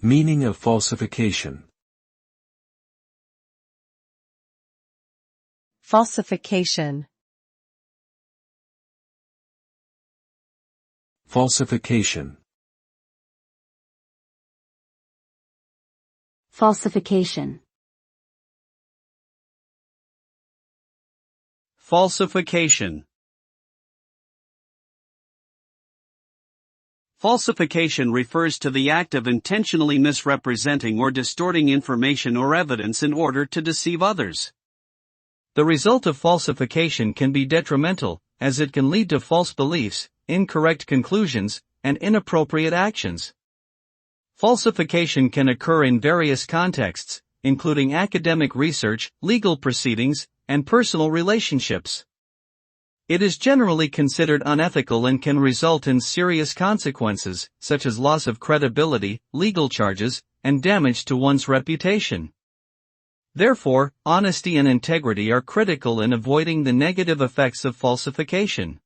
Meaning of falsification. Falsification. Falsification. Falsification. Falsification. Falsification refers to the act of intentionally misrepresenting or distorting information or evidence in order to deceive others. The result of falsification can be detrimental, as it can lead to false beliefs, incorrect conclusions, and inappropriate actions. Falsification can occur in various contexts, including academic research, legal proceedings, and personal relationships. It is generally considered unethical and can result in serious consequences, such as loss of credibility, legal charges, and damage to one's reputation. Therefore, honesty and integrity are critical in avoiding the negative effects of falsification.